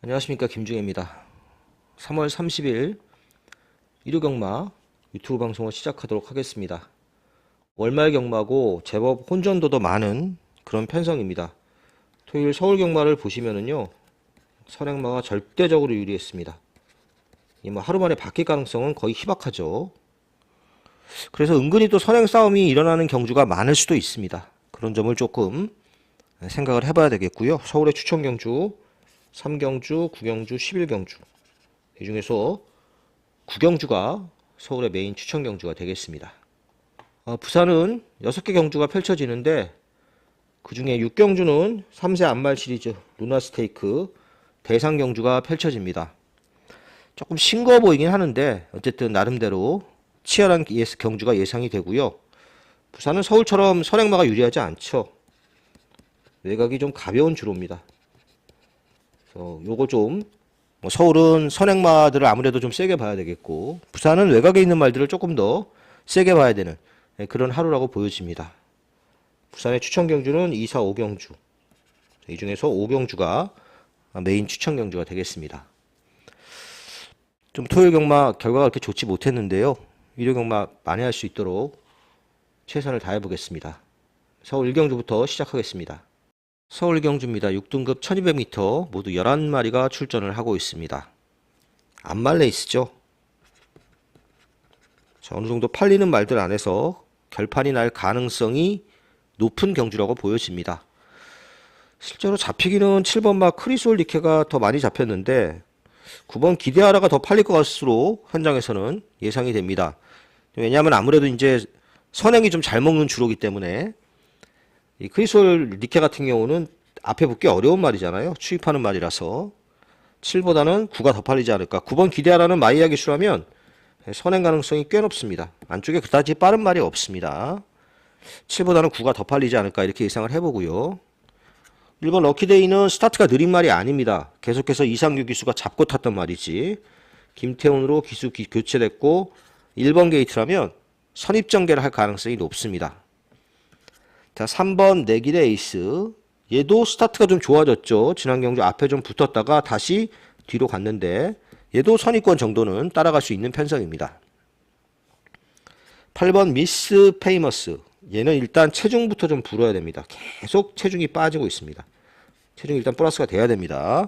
안녕하십니까, 김중혜입니다. 3월 30일 일요경마 유튜브 방송을 시작하도록 하겠습니다. 월말 경마고 제법 혼전도도 많은 그런 편성입니다. 토요일 서울 경마를 보시면은요, 선행마가 절대적으로 유리했습니다. 이 뭐 하루 만에 바뀔 가능성은 거의 희박하죠. 그래서 은근히 또 선행 싸움이 일어나는 경주가 많을 수도 있습니다. 그런 점을 조금 생각을 해봐야 되겠고요. 서울의 추천 경주 3경주, 9경주, 11경주 이 중에서 9경주가 서울의 메인 추천 경주가 되겠습니다. 부산은 6개 경주가 펼쳐지는데 그 중에 6경주는 3세 안말 시리즈 루나스테이크 대상 경주가 펼쳐집니다. 조금 싱거워 보이긴 하는데 어쨌든 나름대로 치열한 경주가 예상이 되고요. 부산은 서울처럼 선행마가 유리하지 않죠. 외곽이 좀 가벼운 주로입니다. 요거 좀 서울은 선행마들을 아무래도 좀 세게 봐야 되겠고 부산은 외곽에 있는 말들을 조금 더 세게 봐야 되는 그런 하루라고 보여집니다. 부산의 추천 경주는 2, 4, 5경주 이 중에서 5경주가 메인 추천 경주가 되겠습니다. 좀 토요일 경마 결과가 그렇게 좋지 못했는데요. 일요 경마 만회할 수 있도록 최선을 다해 보겠습니다. 서울 1경주부터 시작하겠습니다. 서울 경주입니다. 6등급 1200m 모두 11마리가 출전을 하고 있습니다. 안말 레이스죠. 자, 어느 정도 팔리는 말들 안에서 결판이 날 가능성이 높은 경주라고 보여집니다. 실제로 잡히기는 7번마 크리솔 리케가 더 많이 잡혔는데 9번 기대하라가 더 팔릴 것 같수록 현장에서는 예상이 됩니다. 왜냐하면 아무래도 이제 선행이 좀 잘 먹는 주로기 때문에 이 크리솔 리케 같은 경우는 앞에 붙기 어려운 말이잖아요. 추입하는 말이라서 7보다는 9가 더 팔리지 않을까. 9번 기대하라는 마이야기 수라면 선행 가능성이 꽤 높습니다. 안쪽에 그다지 빠른 말이 없습니다. 7보다는 9가 더 팔리지 않을까 이렇게 예상을 해보고요. 1번 럭키데이는 스타트가 느린 말이 아닙니다. 계속해서 이상규 기수가 잡고 탔던 말이지. 김태훈으로 기수 교체됐고 1번 게이트라면 선입전개를 할 가능성이 높습니다. 자, 3번 내길의 에이스. 얘도 스타트가 좀 좋아졌죠. 지난 경주 앞에 좀 붙었다가 다시 뒤로 갔는데 얘도 선입권 정도는 따라갈 수 있는 편성입니다. 8번 미스 페이머스. 얘는 일단 체중부터 좀 불어야 됩니다. 계속 체중이 빠지고 있습니다. 체중이 일단 플러스가 돼야 됩니다.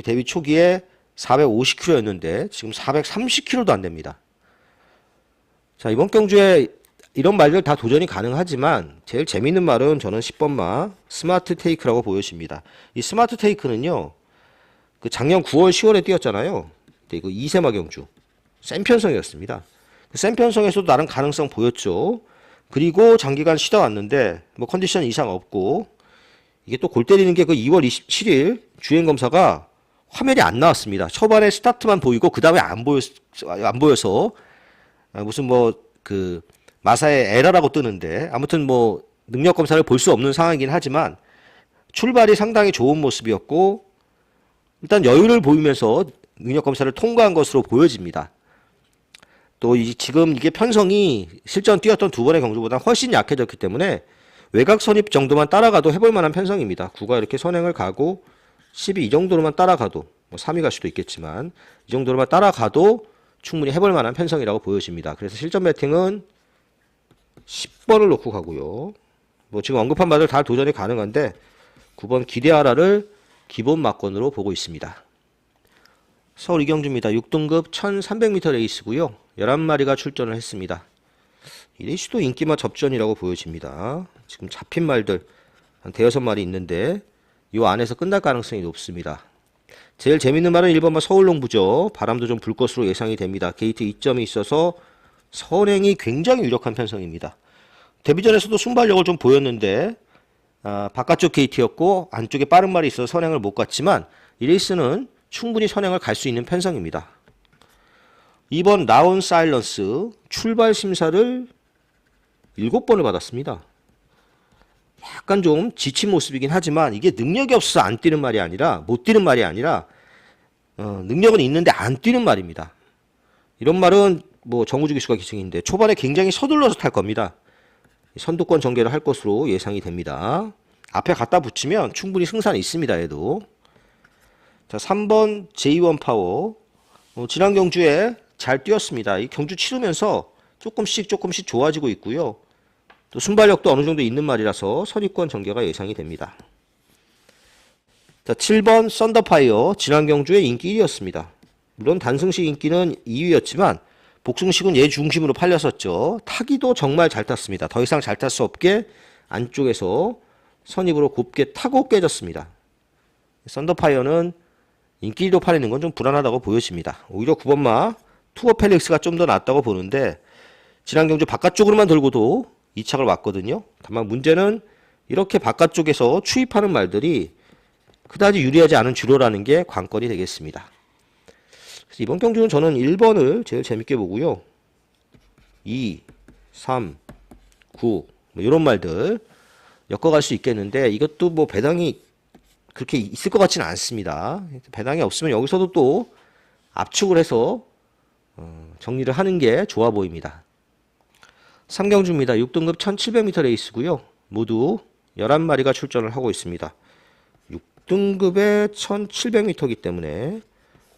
데뷔 초기에 450kg였는데 지금 430kg도 안 됩니다. 자, 이번 경주에 이런 말들 다 도전이 가능하지만 제일 재밌는 말은 저는 10번마 스마트 테이크라고 보여집니다. 이 스마트 테이크는요, 그 작년 9월 10월에 뛰었잖아요. 근데 이거 2세마 경주 센 편성이었습니다. 그 센 편성에서도 나름 가능성 보였죠. 그리고 장기간 쉬다 왔는데 뭐 컨디션 이상 없고 이게 또 골 때리는 게 그 2월 27일 주행 검사가 화면이 안 나왔습니다. 초반에 스타트만 보이고 그 다음에 안 보여서 무슨 뭐 그 마사의 에러라고 뜨는데 아무튼 뭐 능력 검사를 볼 수 없는 상황이긴 하지만 출발이 상당히 좋은 모습이었고 일단 여유를 보이면서 능력 검사를 통과한 것으로 보여집니다. 또 지금 이게 편성이 실전 뛰었던 두 번의 경주보다 훨씬 약해졌기 때문에 외곽 선입 정도만 따라가도 해볼 만한 편성입니다. 9가 이렇게 선행을 가고 10이 이 정도로만 따라가도 뭐 3위 갈 수도 있겠지만 이 정도로만 따라가도 충분히 해볼 만한 편성이라고 보여집니다. 그래서 실전 배팅은 10번을 놓고 가고요. 뭐 지금 언급한 바들 다 도전이 가능한데 9번 기대하라를 기본 막건으로 보고 있습니다. 서울 이경주입니다. 6등급 1300m 레이스고요. 11마리가 출전을 했습니다. 이 레이스도 인기마 접전이라고 보여집니다. 지금 잡힌 말들 한 대여섯 마리 있는데 이 안에서 끝날 가능성이 높습니다. 제일 재밌는 말은 1번마 서울농부죠. 바람도 좀 불 것으로 예상이 됩니다. 게이트 2점이 있어서 선행이 굉장히 유력한 편성입니다. 데뷔전에서도 순발력을 좀 보였는데 바깥쪽 게이트였고 안쪽에 빠른 말이 있어서 선행을 못 갔지만 이 레이스는 충분히 선행을 갈 수 있는 편성입니다. 2번 나온 사일런스 출발 심사를 7번을 받았습니다. 약간 좀 지친 모습이긴 하지만 이게 능력이 없어서 안 뛰는 말이 아니라 못 뛰는 말이 아니라 능력은 있는데 안 뛰는 말입니다. 이런 말은 뭐 정우주 기수가 기승인데 초반에 굉장히 서둘러서 탈 겁니다. 선두권 전개를 할 것으로 예상이 됩니다. 앞에 갖다 붙이면 충분히 승산이 있습니다. 얘도. 자, 3번 제2원 파워. 지난 경주에 잘 뛰었습니다. 이 경주 치르면서 조금씩 좋아지고 있고요. 또 순발력도 어느 정도 있는 말이라서 선입권 전개가 예상이 됩니다. 자, 7번 썬더파이어. 지난 경주에 인기 1위였습니다. 물론 단승식 인기는 2위였지만 복승식은 얘 중심으로 팔렸었죠. 타기도 정말 잘 탔습니다. 더 이상 잘 탈 수 없게 안쪽에서 선입으로 곱게 타고 깨졌습니다. 썬더파이어는 인기 1위로 팔리는 건 좀 불안하다고 보여집니다. 오히려 9번마 투어 펠릭스가 좀 더 낫다고 보는데 지난 경주 바깥쪽으로만 돌고도 2착을 왔거든요. 다만 문제는 이렇게 바깥쪽에서 추입하는 말들이 그다지 유리하지 않은 주로라는 게 관건이 되겠습니다. 그래서 이번 경주는 저는 1번을 제일 재밌게 보고요. 2, 3, 9 뭐 이런 말들 엮어갈 수 있겠는데 이것도 뭐 배당이 그렇게 있을 것 같지는 않습니다. 배당이 없으면 여기서도 또 압축을 해서 정리를 하는 게 좋아 보입니다. 3경주입니다. 6등급 1700m 레이스고요. 모두 11마리가 출전을 하고 있습니다. 6등급에 1700m이기 때문에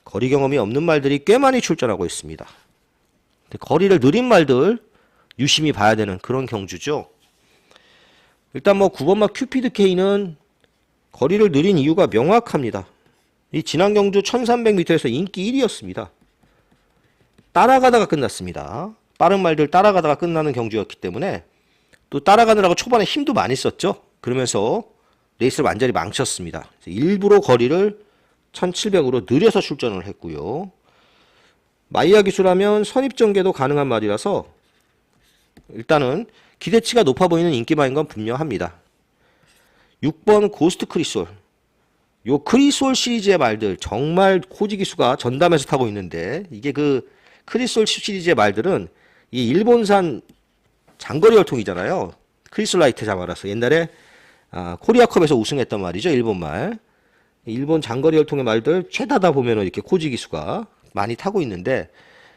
거리 경험이 없는 말들이 꽤 많이 출전하고 있습니다. 거리를 느린 말들 유심히 봐야 되는 그런 경주죠. 일단 뭐 9번마 큐피드 K는 거리를 느린 이유가 명확합니다. 이 지난 경주 1300m에서 인기 1위였습니다. 따라가다가 끝났습니다. 빠른 말들 따라가다가 끝나는 경주였기 때문에 또 따라가느라고 초반에 힘도 많이 썼죠. 그러면서 레이스를 완전히 망쳤습니다. 일부러 거리를 1700으로 느려서 출전을 했고요. 마이야 기수라면 선입전개도 가능한 말이라서 일단은 기대치가 높아 보이는 인기마인 건 분명합니다. 6번 고스트 크리솔. 요 크리솔 시리즈의 말들 정말 코지 기수가 전담해서 타고 있는데 이게 그 크리솔 시리즈의 말들은 이 일본산 장거리 열통이잖아요. 크리솔라이트 자마라서 옛날에 코리아컵에서 우승했단 말이죠. 일본 말. 일본 장거리 열통의 말들 최다다 보면은 이렇게 코지 기수가 많이 타고 있는데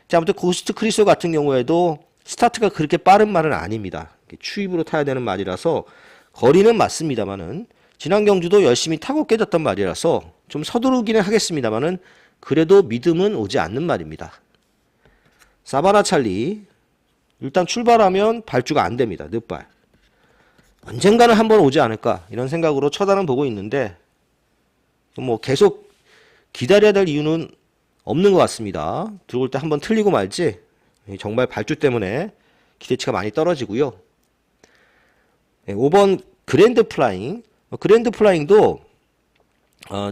자, 아무튼 고스트 크리솔 같은 경우에도 스타트가 그렇게 빠른 말은 아닙니다. 추입으로 타야 되는 말이라서 거리는 맞습니다만은 지난 경주도 열심히 타고 깨졌던 말이라서 좀 서두르기는 하겠습니다만은 그래도 믿음은 오지 않는 말입니다. 사바나 찰리 일단 출발하면 발주가 안 됩니다. 늦발. 언젠가는 한번 오지 않을까 이런 생각으로 쳐다는 보고 있는데 뭐 계속 기다려야 될 이유는 없는 것 같습니다. 들어올 때 한번 틀리고 말지 정말 발주 때문에 기대치가 많이 떨어지고요. 5번 그랜드 플라잉. 그랜드 플라잉도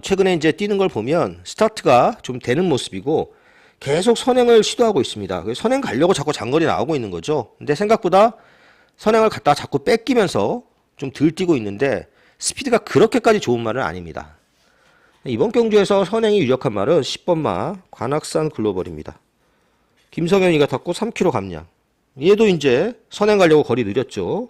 최근에 이제 뛰는 걸 보면 스타트가 좀 되는 모습이고 계속 선행을 시도하고 있습니다. 선행 가려고 자꾸 장거리 나오고 있는 거죠. 근데 생각보다 선행을 갖다가 자꾸 뺏기면서 좀 덜 뛰고 있는데 스피드가 그렇게까지 좋은 말은 아닙니다. 이번 경주에서 선행이 유력한 말은 10번마 관악산 글로벌입니다. 김성현이가 탔고 3km 감량. 얘도 이제 선행 가려고 거리 느렸죠.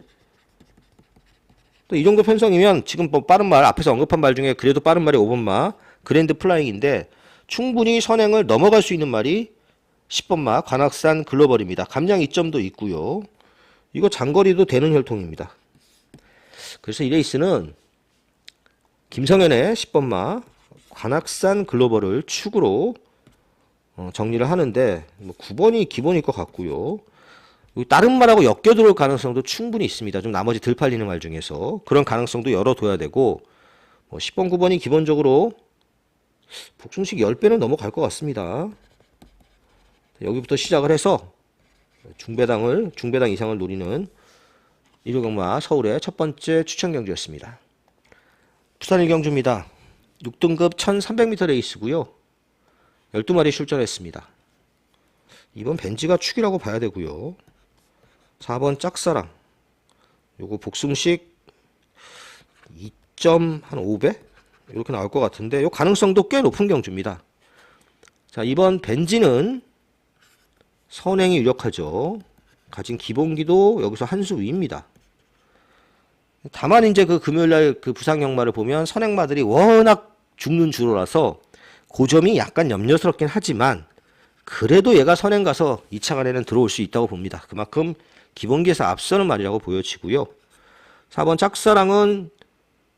또 이 정도 편성이면 지금 뭐 빠른 말 앞에서 언급한 말 중에 그래도 빠른 말이 5번마 그랜드 플라잉인데 충분히 선행을 넘어갈 수 있는 말이 10번마 관악산 글로벌입니다. 감량 이점도 있고요. 이거 장거리도 되는 혈통입니다. 그래서 이 레이스는 김성현의 10번마 관악산 글로벌을 축으로 정리를 하는데 뭐 9번이 기본일 것 같고요. 다른 말하고 엮여 들어올 가능성도 충분히 있습니다. 좀 나머지 덜 팔리는 말 중에서 그런 가능성도 열어둬야 되고 10번, 9번이 기본적으로 복승식 10배는 넘어갈 것 같습니다. 여기부터 시작을 해서 중배당 이상을 노리는 일요경마 서울의 첫 번째 추천 경주였습니다. 부산 1경주입니다. 6등급 1300m 레이스고요. 12마리 출전했습니다. 이번 벤지가 축이라고 봐야 되고요. 4번 짝사랑. 요거 복승식 2.5배? 이렇게 나올 것 같은데 요 가능성도 꽤 높은 경주입니다. 자, 이번 벤지는 선행이 유력하죠. 가진 기본기도 여기서 한 수 위입니다. 다만 이제 그 금요일날 그 부상 경마를 보면 선행마들이 워낙 죽는 주로라서 그 점이 약간 염려스럽긴 하지만 그래도 얘가 선행 가서 2차 간에는 들어올 수 있다고 봅니다. 그만큼 기본기에서 앞서는 말이라고 보여지고요. 4번 짝사랑은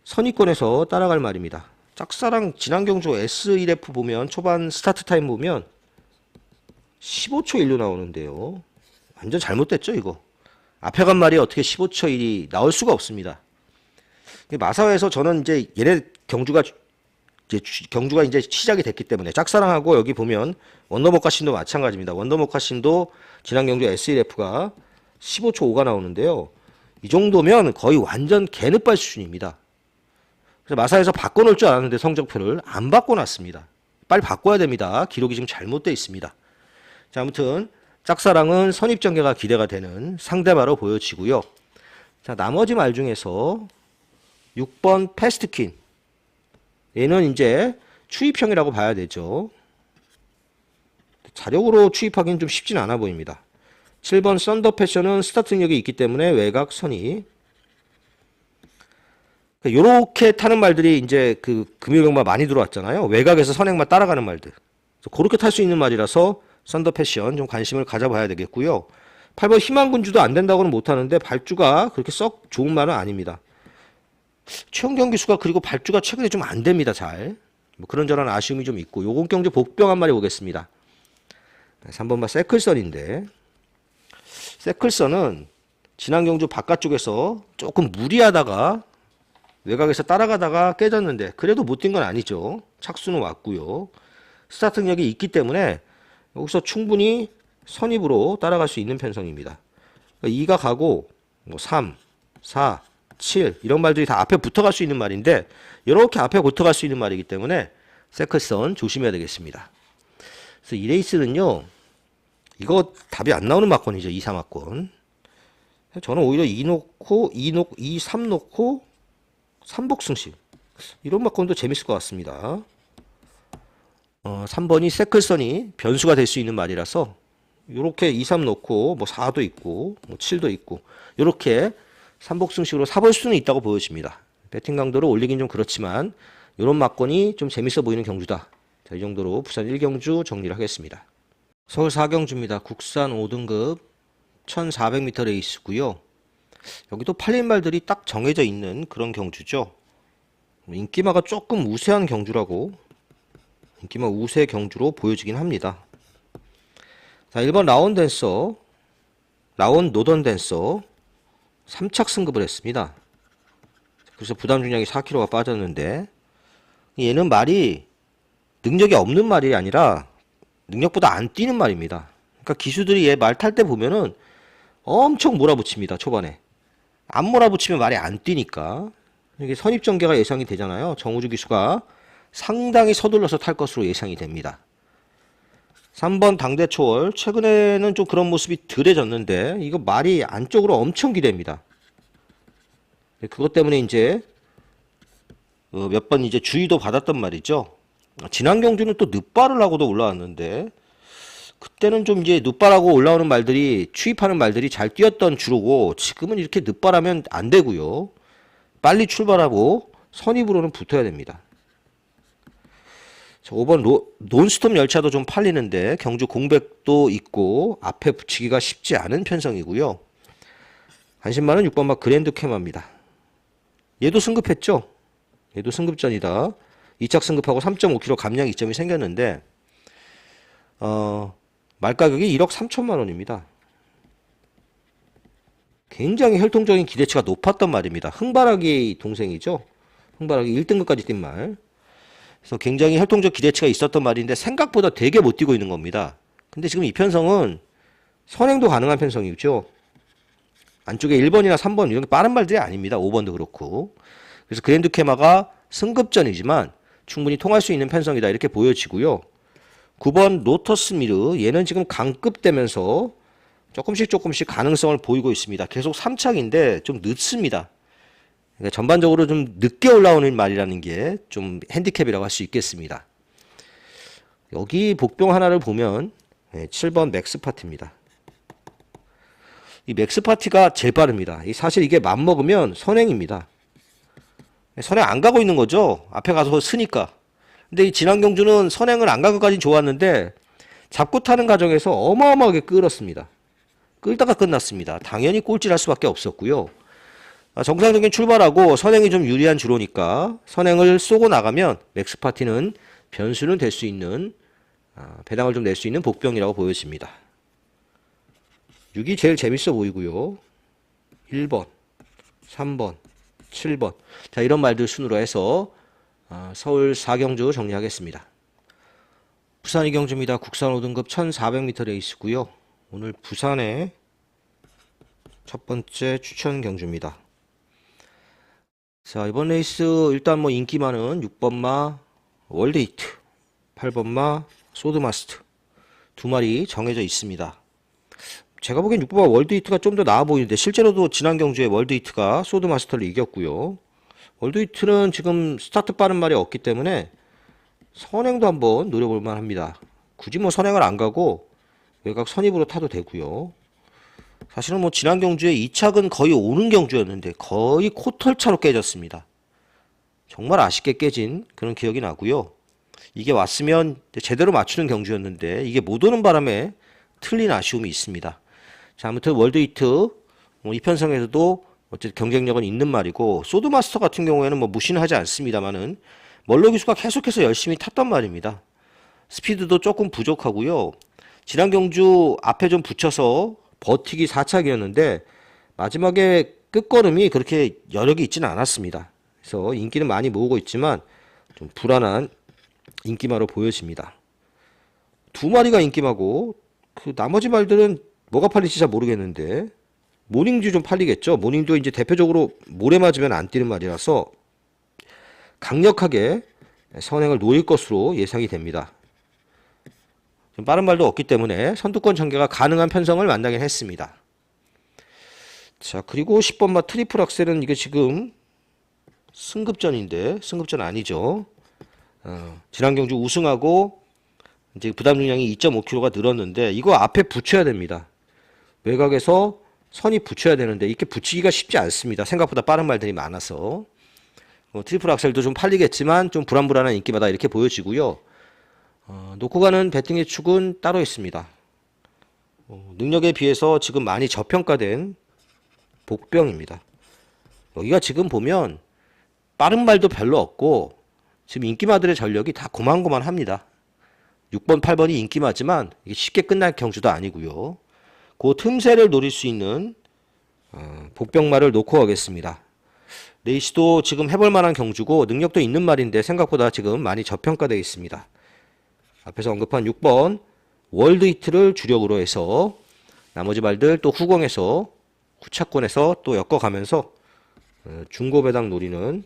선의권에서 따라갈 말입니다. 짝사랑 지난 경주 S1F 보면 초반 스타트 타임 보면 15초 1로 나오는데요. 완전 잘못됐죠 이거. 앞에 간 말이 어떻게 15초 1이 나올 수가 없습니다. 마사회에서 저는 이제 얘네 경주가 이제 시작이 됐기 때문에 짝사랑하고 여기 보면 원더모카신도 마찬가지입니다. 원더모카신도 지난 경주 S1F가 15초 5가 나오는데요. 이 정도면 거의 완전 개느빨 수준입니다. 그래서 마사에서 바꿔놓을 줄 알았는데 성적표를 안 바꿔놨습니다. 빨리 바꿔야 됩니다. 기록이 지금 잘못되어 있습니다. 자, 아무튼 짝사랑은 선입전개가 기대가 되는 상대마로 보여지고요. 자, 나머지 말 중에서 6번 패스트퀸, 얘는 이제 추입형이라고 봐야 되죠. 자력으로 추입하기는 좀 쉽진 않아 보입니다. 7번 썬더 패션은 스타트 능력이 있기 때문에 외곽 선이, 요렇게 타는 말들이 이제 그 금요일경마 많이 들어왔잖아요. 외곽에서 선행만 따라가는 말들. 그렇게 탈 수 있는 말이라서 썬더 패션 좀 관심을 가져봐야 되겠고요. 8번 희망군주도 안 된다고는 못하는데 발주가 그렇게 썩 좋은 말은 아닙니다. 최원경 기수가 그리고 발주가 최근에 좀 안 됩니다. 잘. 뭐 그런저런 아쉬움이 좀 있고. 요건 경주 복병 한 마리 보겠습니다. 3번마 세클선인데, 세클선은 지난 경주 바깥쪽에서 조금 무리하다가 외곽에서 따라가다가 깨졌는데 그래도 못 뛴 건 아니죠. 착수는 왔고요. 스타트 능력이 있기 때문에 여기서 충분히 선입으로 따라갈 수 있는 편성입니다. 2가 가고 뭐 3, 4, 7 이런 말들이 다 앞에 붙어갈 수 있는 말인데 이렇게 앞에 붙어갈 수 있는 말이기 때문에 세클선 조심해야 되겠습니다. 그래서 이 레이스는요, 이거 답이 안 나오는 막권이죠. 2, 3막권. 저는 오히려 2, 3 놓고 3복승식 이런 막권도 재밌을 것 같습니다. 3번이 세클선이 변수가 될 수 있는 말이라서 요렇게 2, 3 놓고 뭐 4도 있고 뭐 7도 있고 요렇게 3복승식으로 사볼 수는 있다고 보여집니다. 배팅 강도를 올리긴 좀 그렇지만 요런 막권이 좀 재밌어 보이는 경주다. 자, 이 정도로 부산 1경주 정리를 하겠습니다. 서울 4경주입니다. 국산 5등급 1400m 레이스고요. 여기도 팔린 말들이 딱 정해져 있는 그런 경주죠. 인기마가 조금 우세한 경주라고, 인기마 우세 경주로 보여지긴 합니다. 자, 1번 라온 댄서, 라온 노던 댄서 3착 승급을 했습니다. 그래서 부담 중량이 4kg가 빠졌는데, 얘는 말이 능력이 없는 말이 아니라 능력보다 안 뛰는 말입니다. 그러니까 기수들이 얘 말 탈 때 보면은 엄청 몰아붙입니다. 초반에 안 몰아붙이면 말이 안 뛰니까. 이게 선입전개가 예상이 되잖아요. 정우주 기수가 상당히 서둘러서 탈 것으로 예상이 됩니다. 3번 당대초월, 최근에는 좀 그런 모습이 덜해졌는데 이거 말이 안쪽으로 엄청 기대입니다. 그것 때문에 이제 몇 번 이제 주의도 받았단 말이죠. 지난 경주는 또 늦발을 하고도 올라왔는데 그때는 좀 이제 늦발하고 올라오는 말들이, 추입하는 말들이 잘 뛰었던 주로고, 지금은 이렇게 늦발하면 안 되고요. 빨리 출발하고 선입으로는 붙어야 됩니다. 자, 5번 논스톱 열차도 좀 팔리는데 경주 공백도 있고 앞에 붙이기가 쉽지 않은 편성이고요. 관심만은 6번 막 그랜드 캐마입니다. 얘도 승급했죠. 얘도 승급전이다. 2착 승급하고 3.5kg 감량 이점이 생겼는데 말 가격이 1억 3천만 원입니다. 굉장히 혈통적인 기대치가 높았던 말입니다. 흥바라기 동생이죠. 흥바라기 1등급까지 뛴 말. 그래서 굉장히 혈통적 기대치가 있었던 말인데 생각보다 되게 못 뛰고 있는 겁니다. 근데 지금 이 편성은 선행도 가능한 편성이죠. 안쪽에 1번이나 3번 이런 게 빠른 말들이 아닙니다. 5번도 그렇고. 그래서 그랜드 캐마가 승급전이지만 충분히 통할 수 있는 편성이다 이렇게 보여지고요. 9번 로터스 미르, 얘는 지금 강급되면서 조금씩 가능성을 보이고 있습니다. 계속 3착인데 좀 늦습니다. 그러니까 전반적으로 좀 늦게 올라오는 말이라는 게 좀 핸디캡이라고 할 수 있겠습니다. 여기 복병 하나를 보면 7번 맥스파티입니다. 이 맥스파티가 제일 빠릅니다. 사실 이게 맘먹으면 선행입니다. 선행 안 가고 있는 거죠. 앞에 가서 쓰니까. 근데 이 지난 경주는 선행을 안 간 것까지는 좋았는데 잡고 타는 과정에서 어마어마하게 끌었습니다. 끌다가 끝났습니다. 당연히 꼴찌를 할 수밖에 없었고요. 정상적인 출발하고 선행이 좀 유리한 주로니까 선행을 쏘고 나가면 맥스파티는 변수는 될 수 있는 배당을 좀 낼 수 있는 복병이라고 보여집니다. 6이 제일 재밌어 보이고요. 1번, 3번, 7번. 자, 이런 말들 순으로 해서 서울 4경주 정리하겠습니다. 부산 2경주입니다. 국산 5등급 1400m 레이스고요. 오늘 부산의 첫 번째 추천 경주입니다. 자, 이번 레이스 일단 뭐 인기 많은 6번마 월드히트, 8번마 소드마스트 두 마리 정해져 있습니다. 제가 보기엔 6번마 월드히트가 좀 더 나아 보이는데 실제로도 지난 경주에 월드히트가 소드마스터를 이겼고요. 월드히트는 지금 스타트 빠른 말이 없기 때문에 선행도 한번 노려볼 만합니다. 굳이 뭐 선행을 안 가고 외곽 선입으로 타도 되고요. 사실은 뭐 지난 경주에 2착은 거의 오는 경주였는데 거의 코털차로 깨졌습니다. 정말 아쉽게 깨진 그런 기억이 나고요. 이게 왔으면 제대로 맞추는 경주였는데 이게 못 오는 바람에 틀린 아쉬움이 있습니다. 자, 아무튼 월드히트 이 편성에서도 어쨌든 경쟁력은 있는 말이고 소드마스터 같은 경우에는 뭐 무시는 하지 않습니다만은 멀로 기수가 계속해서 열심히 탔단 말입니다. 스피드도 조금 부족하고요. 지난 경주 앞에 좀 붙여서 버티기 4착이었는데 마지막에 끝걸음이 그렇게 여력이 있지는 않았습니다. 그래서 인기는 많이 모으고 있지만 좀 불안한 인기마로 보여집니다. 두 마리가 인기마고 그 나머지 말들은 뭐가 팔릴지 잘 모르겠는데 모닝듀 좀 팔리겠죠. 모닝듀 이제 대표적으로 모래 맞으면 안 뛰는 말이라서 강력하게 선행을 노릴 것으로 예상이 됩니다. 좀 빠른 말도 없기 때문에 선두권 전개가 가능한 편성을 만나긴 했습니다. 자, 그리고 10번마 트리플 악셀은 이게 지금 승급전인데 승급전 아니죠. 지난 경주 우승하고 이제 부담 중량이 2.5kg가 늘었는데 이거 앞에 붙여야 됩니다. 외곽에서 선이 붙여야 되는데 이렇게 붙이기가 쉽지 않습니다. 생각보다 빠른 말들이 많아서. 트리플 악셀도 좀 팔리겠지만 좀 불안불안한 인기마다 이렇게 보여지고요. 놓고 가는 배팅의 축은 따로 있습니다. 능력에 비해서 지금 많이 저평가된 복병입니다. 여기가 지금 보면 빠른 말도 별로 없고 지금 인기마들의 전력이 다 고만고만합니다. 6번, 8번이 인기마지만 이게 쉽게 끝날 경주도 아니고요. 그 틈새를 노릴 수 있는 복병말을 놓고 가겠습니다. 레이스도 지금 해볼 만한 경주고 능력도 있는 말인데 생각보다 지금 많이 저평가되어 있습니다. 앞에서 언급한 6번 월드히트를 주력으로 해서 나머지 말들 또 후공에서 후차권에서 또 엮어가면서 중고배당 노리는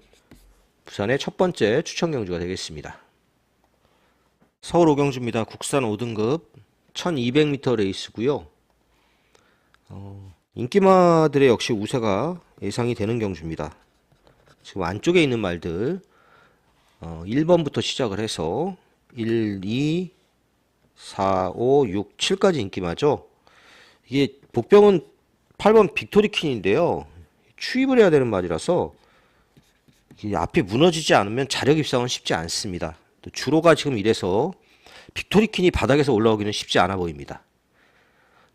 부산의 첫 번째 추천 경주가 되겠습니다. 서울 5경주입니다. 국산 5등급 1200m 레이스고요. 인기마들의 역시 우세가 예상이 되는 경주입니다. 지금 안쪽에 있는 말들 1번부터 시작을 해서 1, 2, 4, 5, 6, 7까지 인기마죠. 이게 복병은 8번 빅토리퀸인데요. 추입을 해야 되는 말이라서 앞이 무너지지 않으면 자력 입상은 쉽지 않습니다. 또 주로가 지금 이래서 빅토리퀸이 바닥에서 올라오기는 쉽지 않아 보입니다.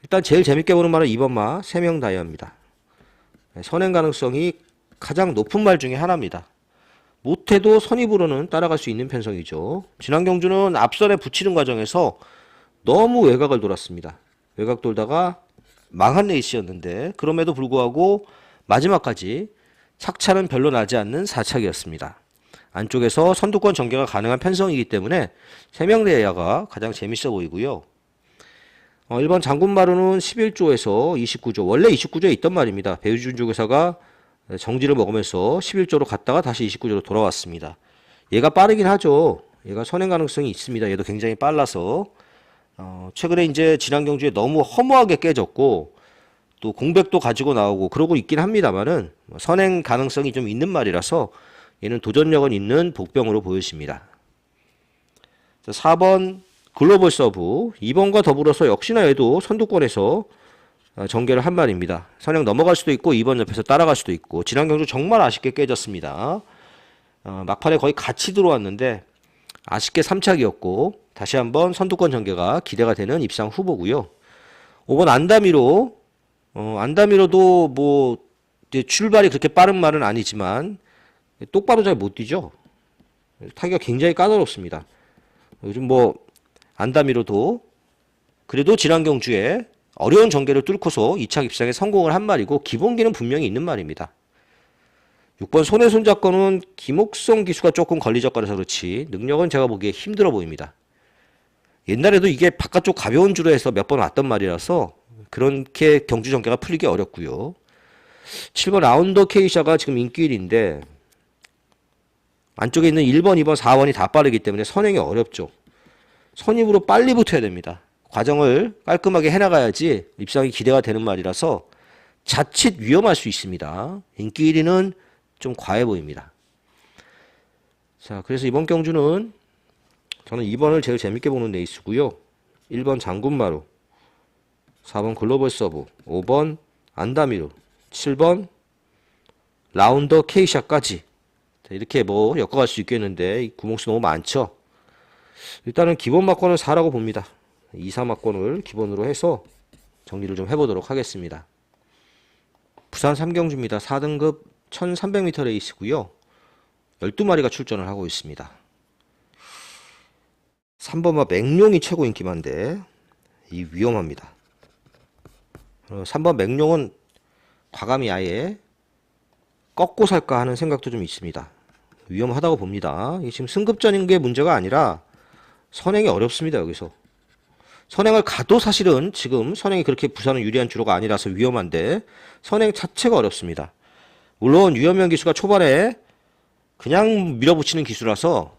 일단 제일 재밌게 보는 말은 2번마 3명 다이아입니다. 선행 가능성이 가장 높은 말 중에 하나입니다. 못해도 선입으로는 따라갈 수 있는 편성이죠. 지난 경주는 앞선에 붙이는 과정에서 너무 외곽을 돌았습니다. 외곽 돌다가 망한 레이스였는데 그럼에도 불구하고 마지막까지 착차는 별로 나지 않는 4착이었습니다. 안쪽에서 선두권 전개가 가능한 편성이기 때문에 3명 대야가 가장 재밌어 보이고요. 1번 장군마루는 11조에서 29조, 원래 29조에 있던 말입니다. 배우준 조교사가 정지를 먹으면서 11조로 갔다가 다시 29조로 돌아왔습니다. 얘가 빠르긴 하죠. 얘가 선행 가능성이 있습니다. 얘도 굉장히 빨라서 최근에 이제 지난 경주에 너무 허무하게 깨졌고 또 공백도 가지고 나오고 그러고 있긴 합니다만은 선행 가능성이 좀 있는 말이라서 얘는 도전력은 있는 복병으로 보여집니다. 4번 글로벌 서브 2번과 더불어서 역시나 얘도 선두권에서 전개를 한 말입니다. 선행 넘어갈 수도 있고 2번 옆에서 따라갈 수도 있고 지난 경주 정말 아쉽게 깨졌습니다. 막판에 거의 같이 들어왔는데 아쉽게 3착이었고 다시 한번 선두권 전개가 기대가 되는 입상 후보고요. 5번 안다미로 안다미로도 뭐 이제 출발이 그렇게 빠른 말은 아니지만 똑바로 잘 못 뛰죠. 타기가 굉장히 까다롭습니다. 요즘 뭐 안다미로도 그래도 지난 경주에 어려운 전개를 뚫고서 2차 입상에 성공을 한 말이고 기본기는 분명히 있는 말입니다. 6번 손에 손잡고는 김옥성 기수가 조금 걸리적거려서 그렇지 능력은 제가 보기에 힘들어 보입니다. 옛날에도 이게 바깥쪽 가벼운 줄로 해서 몇 번 왔던 말이라서 그렇게 경주 전개가 풀리기 어렵고요. 7번 라운더 케이샤가 지금 인기 1인데 안쪽에 있는 1번, 2번, 4번이 다 빠르기 때문에 선행이 어렵죠. 선입으로 빨리 붙어야 됩니다. 과정을 깔끔하게 해나가야지 입상이 기대가 되는 말이라서 자칫 위험할 수 있습니다. 인기 1위는 좀 과해 보입니다. 자, 그래서 이번 경주는 저는 2번을 제일 재밌게 보는 레이스고요. 1번 장군마루, 4번 글로벌 서브, 5번 안다미루, 7번 라운더 케이샤까지 이렇게 뭐 엮어갈 수 있겠는데 구멍수 너무 많죠. 일단은 기본 막권은 4라고 봅니다. 2, 3막권을 기본으로 해서 정리를 좀 해보도록 하겠습니다. 부산 3경주입니다. 4등급 1300m 레이스고요. 12마리가 출전을 하고 있습니다. 3번마 맹룡이 최고 인기만데 이 위험합니다. 3번 맹룡은 과감히 아예 꺾고 살까 하는 생각도 좀 있습니다. 위험하다고 봅니다. 이게 지금 승급전인 게 문제가 아니라 선행이 어렵습니다. 여기서 선행을 가도 사실은 지금 선행이 그렇게 부산은 유리한 주로가 아니라서 위험한데 선행 자체가 어렵습니다. 물론 유현명 기수가 초반에 그냥 밀어붙이는 기수라서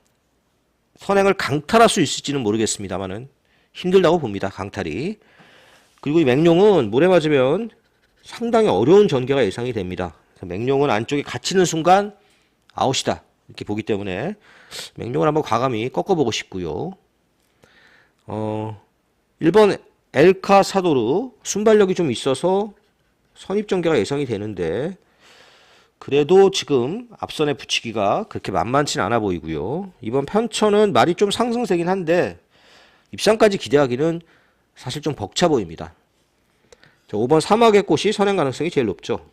선행을 강탈할 수 있을지는 모르겠습니다만은 힘들다고 봅니다. 강탈이. 그리고 이 맹룡은 모래 맞으면 상당히 어려운 전개가 예상이 됩니다. 맹룡은 안쪽에 갇히는 순간 아웃이다 이렇게 보기 때문에 맹룡을 한번 과감히 꺾어보고 싶고요. 1번 엘카 사도르 순발력이 좀 있어서 선입 전개가 예상이 되는데 그래도 지금 앞선에 붙이기가 그렇게 만만치는 않아 보이고요. 이번 편천은 말이 좀 상승세긴 한데 입상까지 기대하기는 사실 좀 벅차 보입니다. 5번 사막의 꽃이 선행 가능성이 제일 높죠.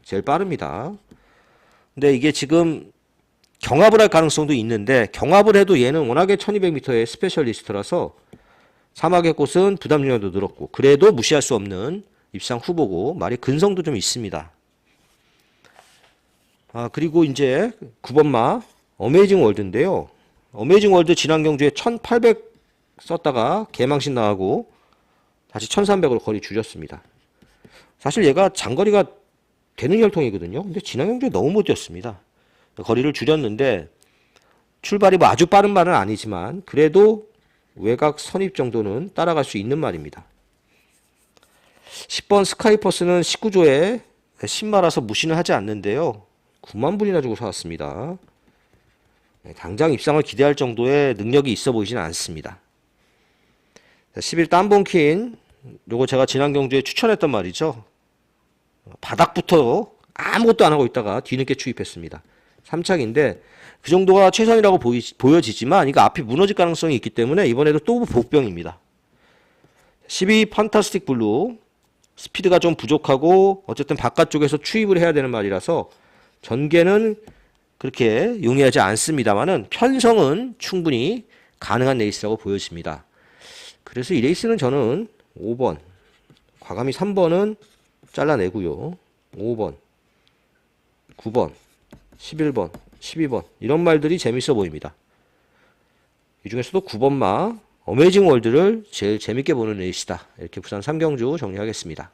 제일 빠릅니다. 근데 이게 지금 경합을 할 가능성도 있는데 경합을 해도 얘는 워낙에 1200m의 스페셜리스트라서 사막의 꽃은 부담 중량도 늘었고 그래도 무시할 수 없는 입상 후보고 말이 근성도 좀 있습니다. 그리고 이제 9번마 어메이징 월드인데요. 어메이징 월드 지난 경주에 1800 썼다가 개망신 나가고 다시 1300으로 거리 줄였습니다. 사실 얘가 장거리가 되는 혈통이거든요. 근데 지난 경주에 너무 못 뛰었습니다. 거리를 줄였는데 출발이 뭐 아주 빠른 말은 아니지만 그래도 외곽 선입 정도는 따라갈 수 있는 말입니다. 10번 스카이퍼스는 19조에 신마라서 무시는 하지 않는데요. 9만 불이나 주고 사왔습니다. 당장 입상을 기대할 정도의 능력이 있어 보이지는 않습니다. 11 땀봉킨 요거 제가 지난 경주에 추천했던 말이죠. 바닥부터 아무것도 안 하고 있다가 뒤늦게 추입했습니다. 3착인데 그 정도가 최선이라고 보여지지만 이거 앞이 무너질 가능성이 있기 때문에 이번에도 또 복병입니다. 12 판타스틱 블루 스피드가 좀 부족하고 어쨌든 바깥쪽에서 추입을 해야 되는 말이라서 전개는 그렇게 용이하지 않습니다만은 편성은 충분히 가능한 레이스라고 보여집니다. 그래서 이 레이스는 저는 5번 과감히 3번은 잘라내고요. 5번 9번 11번 12번 이런 말들이 재밌어 보입니다. 이 중에서도 9번마 어메이징 월드를 제일 재밌게 보는 레이스다. 이렇게 부산 3경주 정리하겠습니다.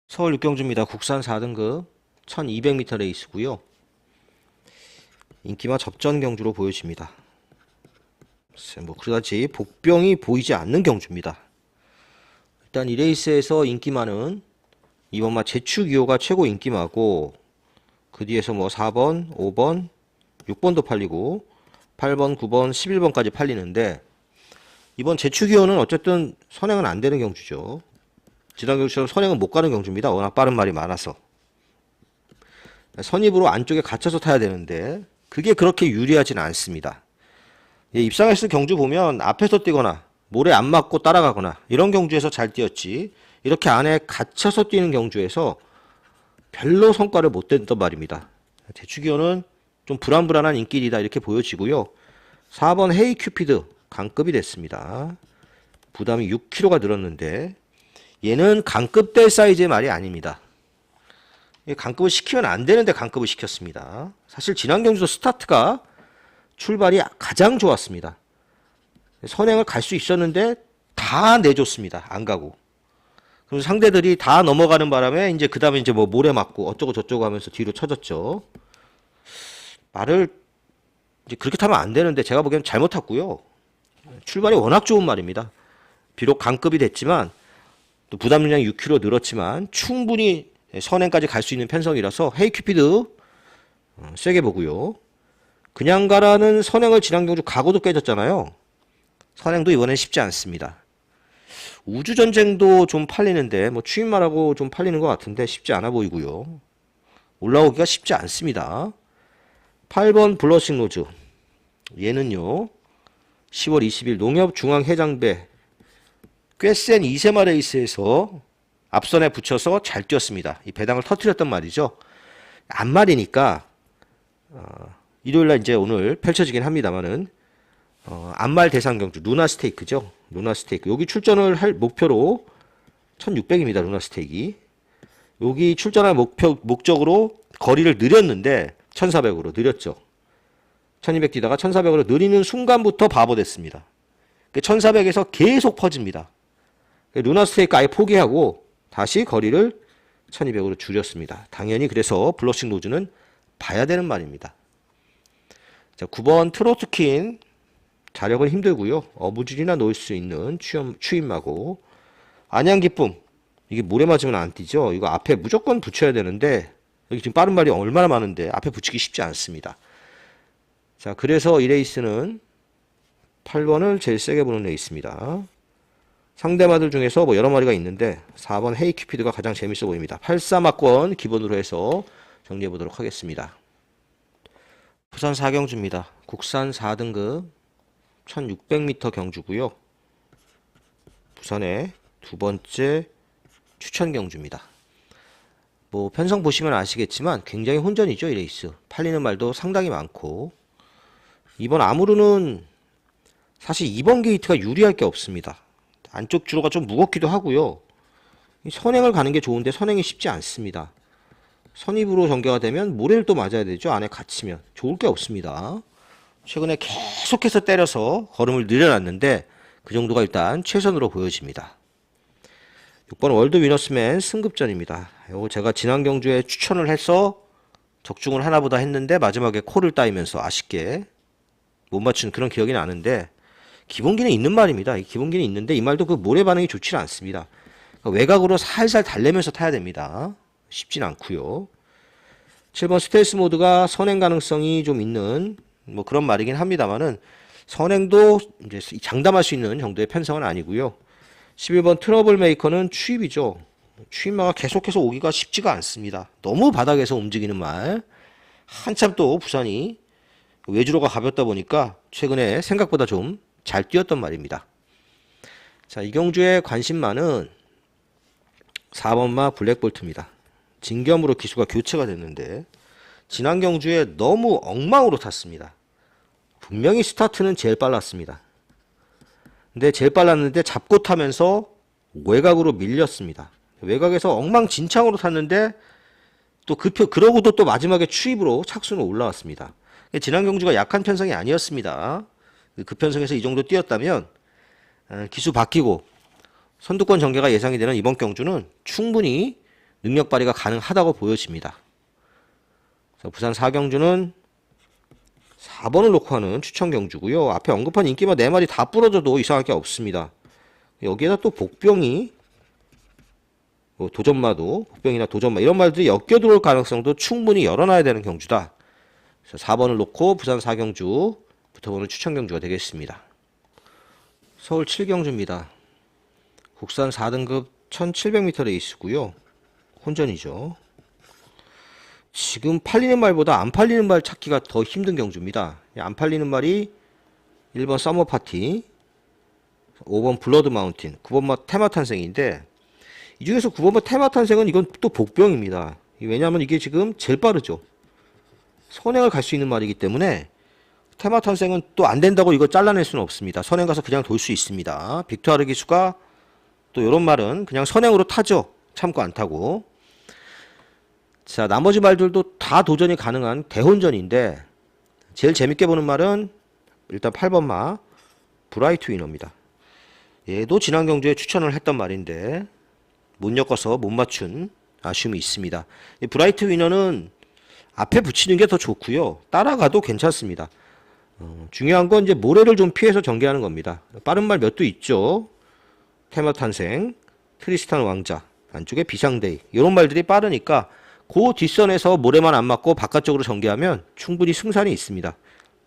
서울 6경주입니다. 국산 4등급 1200m 레이스고요. 인기마 접전 경주로 보여집니다. 뭐 그다지 복병이 보이지 않는 경주입니다. 일단 이 레이스에서 인기마는 이번마 제추기호가 최고 인기마고 그 뒤에서 뭐 4번, 5번, 6번도 팔리고 8번, 9번, 11번까지 팔리는데 이번 제추기호는 어쨌든 선행은 안 되는 경주죠. 지난 경주처럼 선행은 못 가는 경주입니다. 워낙 빠른 말이 많아서. 선입으로 안쪽에 갇혀서 타야 되는데 그게 그렇게 유리하지는 않습니다. 입상했을 경주 보면 앞에서 뛰거나 모래 안 맞고 따라가거나 이런 경주에서 잘 뛰었지 이렇게 안에 갇혀서 뛰는 경주에서 별로 성과를 못 냈던 말입니다. 제추기호는 좀 불안불안한 인기이다 이렇게 보여지고요. 4번 헤이 큐피드 강급이 됐습니다. 부담이 6kg가 늘었는데 얘는 강급될 사이즈의 말이 아닙니다. 강급을 시키면 안 되는데 강급을 시켰습니다. 사실 지난 경주도 스타트가 출발이 가장 좋았습니다. 선행을 갈 수 있었는데 다 내줬습니다. 안 가고. 그럼 상대들이 다 넘어가는 바람에 이제 그 다음에 이제 뭐 모래 맞고 어쩌고 저쩌고 하면서 뒤로 쳐졌죠. 말을 이제 그렇게 타면 안 되는데 제가 보기엔 잘못 탔고요. 출발이 워낙 좋은 말입니다. 비록 강급이 됐지만 또 부담 용량이 6kg 늘었지만 충분히 선행까지 갈 수 있는 편성이라서 헤이 큐피드 세게 보고요. 그냥 가라는 선행을 지난 경주 가고도 깨졌잖아요. 선행도 이번엔 쉽지 않습니다. 우주전쟁도 좀 팔리는데 뭐 추임말하고 좀 팔리는 것 같은데 쉽지 않아 보이고요. 올라오기가 쉽지 않습니다. 8번 블러싱 로즈 얘는요 10월 20일 농협중앙해장배 꽤 센 이세마 레이스에서 앞선에 붙여서 잘 뛰었습니다. 이 배당을 터뜨렸단 말이죠. 안말이니까 일요일날 이제 오늘 펼쳐지긴 합니다만은 안말 대상 경주 루나 스테이크죠. 루나 스테이크 여기 출전을 할 목표로 1600입니다. 루나 스테이크 여기 출전할 목적으로 거리를 느렸는데 1400으로 느렸죠. 1200 뛰다가 1400으로 느리는 순간부터 바보 됐습니다. 1400에서 계속 퍼집니다. 루나 스테이크 아예 포기하고 다시 거리를 1200으로 줄였습니다. 당연히 그래서 블러싱 로즈는 봐야 되는 말입니다. 자, 9번 트로트킨 자력은 힘들고요. 어부질이나 놓을 수 있는 추임마고 안양기쁨 이게 모래 맞으면 안 뛰죠. 이거 앞에 무조건 붙여야 되는데 여기 지금 빠른 말이 얼마나 많은데 앞에 붙이기 쉽지 않습니다. 자, 그래서 이 레이스는 8번을 제일 세게 보는 레이스입니다. 상대마들 중에서 뭐 여러 마리가 있는데 4번 헤이 큐피드가 가장 재밌어 보입니다. 83막권 기본으로 해서 정리해 보도록 하겠습니다. 부산 4경주입니다. 국산 4등급 1600m 경주고요. 부산의 두 번째 추천 경주입니다. 뭐 편성 보시면 아시겠지만 굉장히 혼전이죠. 이 레이스. 팔리는 말도 상당히 많고 이번 아무르는 사실 이번 게이트가 유리할 게 없습니다. 안쪽 주로가 좀 무겁기도 하고요. 선행을 가는 게 좋은데 선행이 쉽지 않습니다. 선입으로 전개가 되면 모래를 또 맞아야 되죠. 안에 갇히면. 좋을 게 없습니다. 최근에 계속해서 때려서 걸음을 늘려놨는데 그 정도가 일단 최선으로 보여집니다. 6번 월드 위너스맨 승급전입니다. 이거 제가 지난 경주에 추천을 해서 적중을 하나보다 했는데 마지막에 콜을 따이면서 아쉽게 못 맞춘 그런 기억이 나는데 기본기는 있는 말입니다. 기본기는 있는데 이 말도 그 모래 반응이 좋지 않습니다. 그러니까 외곽으로 살살 달래면서 타야 됩니다. 쉽진 않고요. 7번 스텔스 모드가 선행 가능성이 좀 있는 뭐 그런 말이긴 합니다만은 선행도 이제 장담할 수 있는 정도의 편성은 아니고요. 11번 트러블 메이커는 추입이죠. 추입마가 계속해서 오기가 쉽지가 않습니다. 너무 바닥에서 움직이는 말. 한참 또 부산이 외주로가 가볍다 보니까 최근에 생각보다 좀 잘 뛰었던 말입니다. 자, 이 경주의 관심마는 4번마 블랙볼트입니다. 진겸으로 기수가 교체가 됐는데 지난 경주에 너무 엉망으로 탔습니다. 분명히 스타트는 제일 빨랐습니다. 근데 제일 빨랐는데 잡고 타면서 외곽으로 밀렸습니다. 외곽에서 엉망진창으로 탔는데 또 그러고도 또 마지막에 추입으로 착수는 올라왔습니다. 지난 경주가 약한 편성이 아니었습니다. 그 편성에서 이 정도 뛰었다면 기수 바뀌고 선두권 전개가 예상이 되는 이번 경주는 충분히 능력 발휘가 가능하다고 보여집니다. 부산 4경주는 4번을 놓고 하는 추천 경주고요. 앞에 언급한 인기마 4마리 다 부러져도 이상할 게 없습니다. 여기에다 또 복병이 도전마도 복병이나 도전마 이런 말들이 엮여 들어올 가능성도 충분히 열어놔야 되는 경주다. 그래서 4번을 놓고 부산 4경주 붙어보는 추천 경주가 되겠습니다. 서울 7경주입니다. 국산 4등급 1700m 레이스고요. 혼전이죠. 지금 팔리는 말보다 안 팔리는 말 찾기가 더 힘든 경주입니다. 안 팔리는 말이 1번 서머 파티, 5번 블러드 마운틴, 9번 테마 탄생인데 이 중에서 9번 테마 탄생은 이건 또 복병입니다. 왜냐하면 이게 지금 제일 빠르죠. 선행을 갈 수 있는 말이기 때문에 테마 탄생은 또 안 된다고 이거 잘라낼 수는 없습니다. 선행 가서 그냥 돌 수 있습니다. 빅토르 기수가 또 이런 말은 그냥 선행으로 타죠. 참고 안 타고. 자, 나머지 말들도 다 도전이 가능한 대혼전인데 제일 재밌게 보는 말은 일단 8번 마 브라이트 위너입니다. 얘도 지난 경주에 추천을 했던 말인데 못 엮어서 못 맞춘 아쉬움이 있습니다. 이 브라이트 위너는 앞에 붙이는 게 더 좋고요. 따라가도 괜찮습니다. 중요한 건 이제 모래를 좀 피해서 전개하는 겁니다. 빠른 말 몇 도 있죠. 테마 탄생, 트리스탄 왕자, 안쪽에 비상데이 이런 말들이 빠르니까 그 뒷선에서 모래만 안 맞고 바깥쪽으로 전개하면 충분히 승산이 있습니다.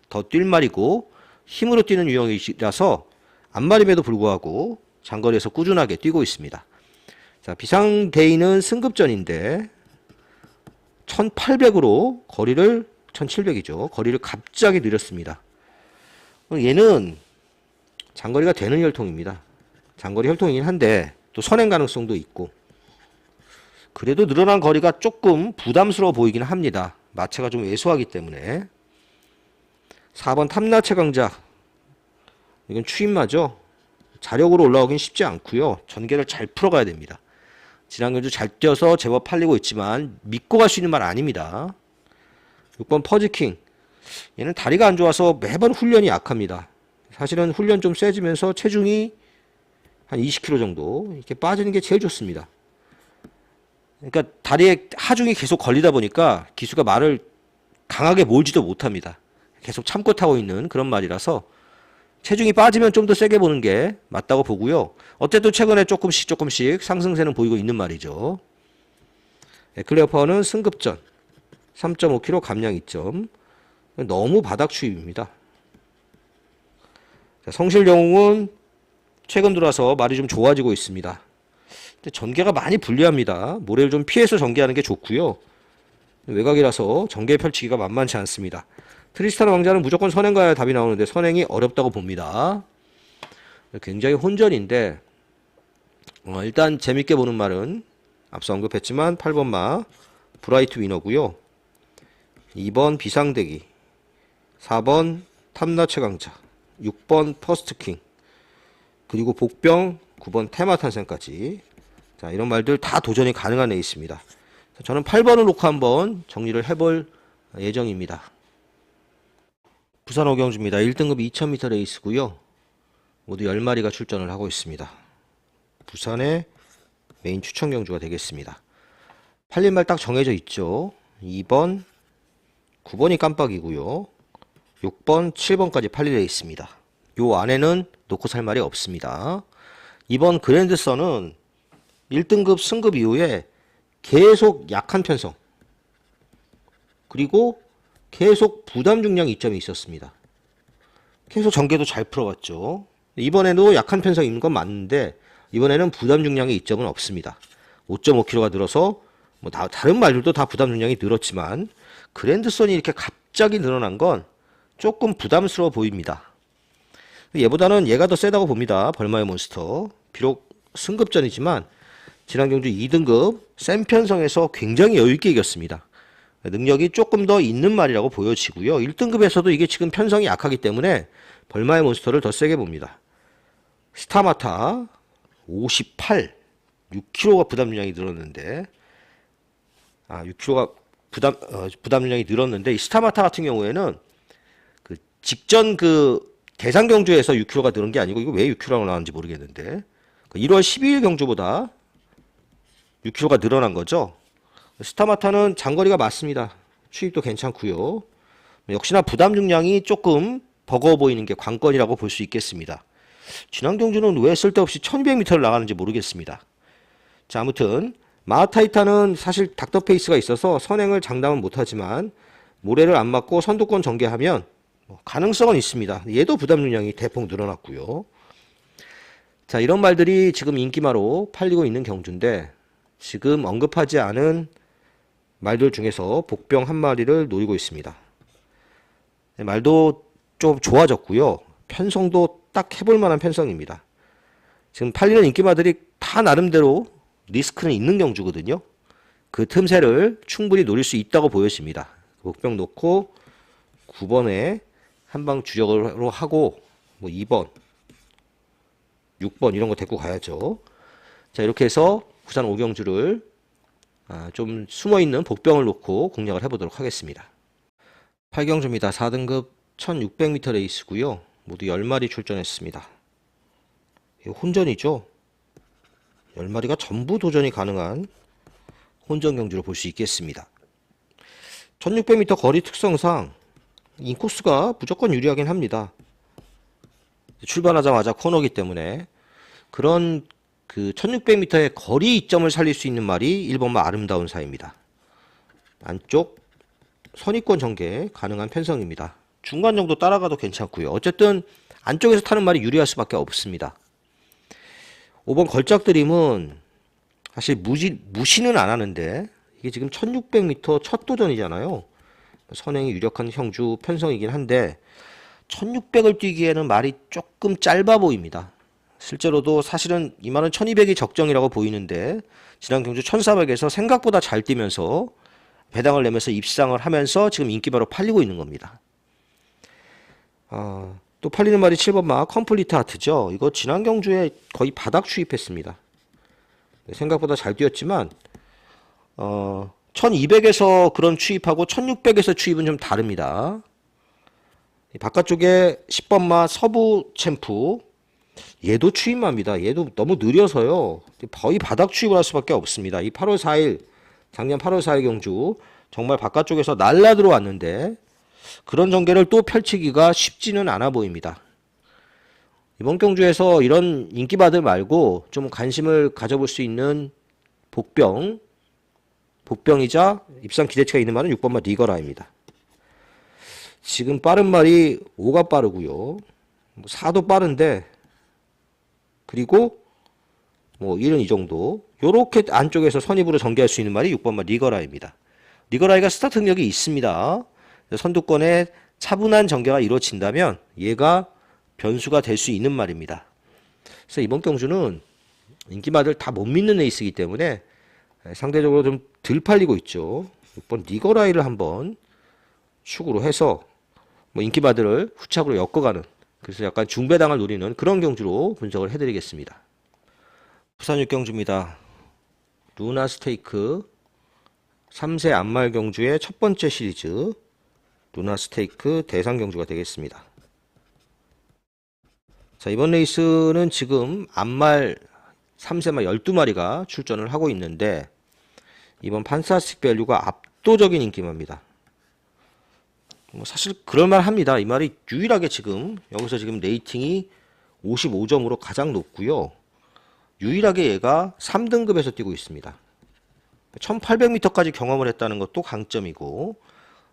더 뛸 말이고 힘으로 뛰는 유형이라서 앞말임에도 불구하고 장거리에서 꾸준하게 뛰고 있습니다. 자, 비상데이는 승급전인데 1800으로 거리를 1700이죠. 거리를 갑자기 늘렸습니다. 얘는 장거리가 되는 혈통입니다. 장거리 혈통이긴 한데 또 선행 가능성도 있고 그래도 늘어난 거리가 조금 부담스러워 보이긴 합니다. 마체가 좀 왜소하기 때문에. 4번 탐나체 강자, 이건 추임마죠. 자력으로 올라오긴 쉽지 않고요. 전개를 잘 풀어가야 됩니다. 지난 경주 잘 뛰어서 제법 팔리고 있지만 믿고 갈 수 있는 말 아닙니다. 6번 퍼즈킹, 얘는 다리가 안 좋아서 매번 훈련이 약합니다. 사실은 훈련 좀 세지면서 체중이 한 20kg 정도 이렇게 빠지는 게 제일 좋습니다. 그러니까 다리에 하중이 계속 걸리다 보니까 기수가 말을 강하게 몰지도 못합니다. 계속 참고 타고 있는 그런 말이라서 체중이 빠지면 좀 더 세게 보는 게 맞다고 보고요. 어쨌든 최근에 조금씩 상승세는 보이고 있는 말이죠. 에클레어 파워는 승급전 3.5kg 감량 2점. 너무 바닥 추입입니다. 성실영웅은 최근 들어와서 말이 좀 좋아지고 있습니다. 근데 전개가 많이 불리합니다. 모래를 좀 피해서 전개하는 게 좋고요. 외곽이라서 전개 펼치기가 만만치 않습니다. 트리스탄 왕자는 무조건 선행 가야 답이 나오는데 선행이 어렵다고 봅니다. 굉장히 혼전인데 일단 재밌게 보는 말은 앞서 언급했지만 8번 마 브라이트 위너고요. 2번 비상대기, 4번 탐나 최강자, 6번 퍼스트킹, 그리고 복병 9번 테마 탄생까지. 자, 이런 말들 다 도전이 가능한 레이스입니다. 저는 8번을 놓고 한번 정리를 해볼 예정입니다. 부산 오경주입니다. 1등급 2000m 레이스고요. 모두 10마리가 출전을 하고 있습니다. 부산의 메인 추천 경주가 되겠습니다. 팔린 말 딱 정해져 있죠. 2번, 9번이 깜빡이고요. 6번, 7번까지 팔릴 레이스입니다. 요 안에는 놓고 살 말이 없습니다. 이번 그랜드선은 1등급 승급 이후에 계속 약한 편성 그리고 계속 부담 중량 이점이 있었습니다. 계속 전개도 잘 풀어왔죠. 이번에도 약한 편성이 있는 건 맞는데 이번에는 부담 중량의 이점은 없습니다. 5.5kg가 늘어서 뭐 다른 말들도 다 부담 중량이 늘었지만 그랜드선이 이렇게 갑자기 늘어난 건 조금 부담스러워 보입니다. 얘보다는 얘가 더 세다고 봅니다. 벌마의 몬스터. 비록 승급전이지만 지난 경주 2등급 센 편성에서 굉장히 여유있게 이겼습니다. 능력이 조금 더 있는 말이라고 보여지고요. 1등급에서도 이게 지금 편성이 약하기 때문에 벌마의 몬스터를 더 세게 봅니다. 스타마타 58, 6kg가 부담 중량이 늘었는데 6kg가 부담 중량이 늘었는데 이 스타마타 같은 경우에는 그 직전 대상 경주에서 6kg가 늘은 게 아니고 이거 왜 6kg가 나왔는지 모르겠는데 1월 12일 경주보다 6kg가 늘어난 거죠. 스타마타는 장거리가 맞습니다. 추입도 괜찮고요. 역시나 부담 중량이 조금 버거워 보이는 게 관건이라고 볼 수 있겠습니다. 지난 경주는 왜 쓸데없이 1200m를 나가는지 모르겠습니다. 자, 아무튼 마하타이타는 사실 닥터페이스가 있어서 선행을 장담은 못하지만 모래를 안 맞고 선두권 전개하면 가능성은 있습니다. 얘도 부담 중량이 대폭 늘어났고요. 자, 이런 말들이 지금 인기마로 팔리고 있는 경주인데 지금 언급하지 않은 말들 중에서 복병 한 마리를 노리고 있습니다. 말도 좀 좋아졌고요. 편성도 딱 해볼 만한 편성입니다. 지금 팔리는 인기마들이 다 나름대로 리스크는 있는 경주거든요. 그 틈새를 충분히 노릴 수 있다고 보여집니다. 목병 놓고 9번에 한방 주력으로 하고 뭐 2번, 6번 이런 거 데리고 가야죠. 자, 이렇게 해서 부산 오경주를 좀 숨어있는 복병을 놓고 공략을 해보도록 하겠습니다. 8경주입니다. 4등급 1600m 레이스고요. 모두 10마리 출전했습니다. 혼전이죠. 10마리가 전부 도전이 가능한 혼전 경주를 볼 수 있겠습니다. 1600m 거리 특성상 인코스가 무조건 유리하긴 합니다. 출발하자마자 코너기 때문에 그런 그 1600m의 거리 이점을 살릴 수 있는 말이 1번마 아름다운 사입니다. 안쪽 선입권 전개 가능한 편성입니다. 중간 정도 따라가도 괜찮고요. 어쨌든 안쪽에서 타는 말이 유리할 수밖에 없습니다. 5번 걸작드림은 사실 무시는 안 하는데 이게 지금 1600m 첫 도전이잖아요. 선행이 유력한 형주 편성이긴 한데 1600을 뛰기에는 말이 조금 짧아 보입니다. 실제로도 사실은 이 말은 1200이 적정이라고 보이는데 지난 경주 1400에서 생각보다 잘 뛰면서 배당을 내면서 입상을 하면서 지금 인기바로 팔리고 있는 겁니다. 또 팔리는 말이 7번마 컴플리트 하트죠. 이거 지난 경주에 거의 바닥 추입했습니다. 생각보다 잘 뛰었지만 1200에서 그런 추입하고 1600에서 추입은 좀 다릅니다. 바깥쪽에 10번마 서부 챔프 얘도 추입마입니다. 얘도 너무 느려서요. 거의 바닥 추입을 할 수밖에 없습니다. 이 8월 4일 작년 8월 4일 경주 정말 바깥쪽에서 날라 들어왔는데 그런 전개를 또 펼치기가 쉽지는 않아 보입니다. 이번 경주에서 이런 인기바들 말고 좀 관심을 가져볼 수 있는 복병이자 입상 기대치가 있는 말은 6번마 니거라입니다. 지금 빠른 말이 5가 빠르고요. 4도 빠른데 그리고 뭐 1은 이 정도 요렇게 안쪽에서 선입으로 전개할 수 있는 말이 6번마 니거라입니다. 니거라이가 스타트 능력이 있습니다. 선두권에 차분한 전개가 이루어진다면 얘가 변수가 될 수 있는 말입니다. 그래서 이번 경주는 인기마들 다 못 믿는 에이스이기 때문에 상대적으로 좀 덜 팔리고 있죠. 6번 니거라이를 한번 축으로 해서 뭐 인기마들을 후착으로 엮어가는 그래서 약간 중배당을 노리는 그런 경주로 분석을 해드리겠습니다. 부산 6경주입니다. 루나 스테이크 3세 안말 경주의 첫 번째 시리즈 루나 스테이크 대상 경주가 되겠습니다. 자, 이번 레이스는 지금 안말 3세마 12마리가 출전을 하고 있는데 이번 판타스틱 밸류가 압도적인 인기마입니다. 사실 그럴만 합니다. 이 말이 유일하게 지금 여기서 지금 레이팅이 55점으로 가장 높고요. 유일하게 얘가 3등급에서 뛰고 있습니다. 1800m까지 경험을 했다는 것도 강점이고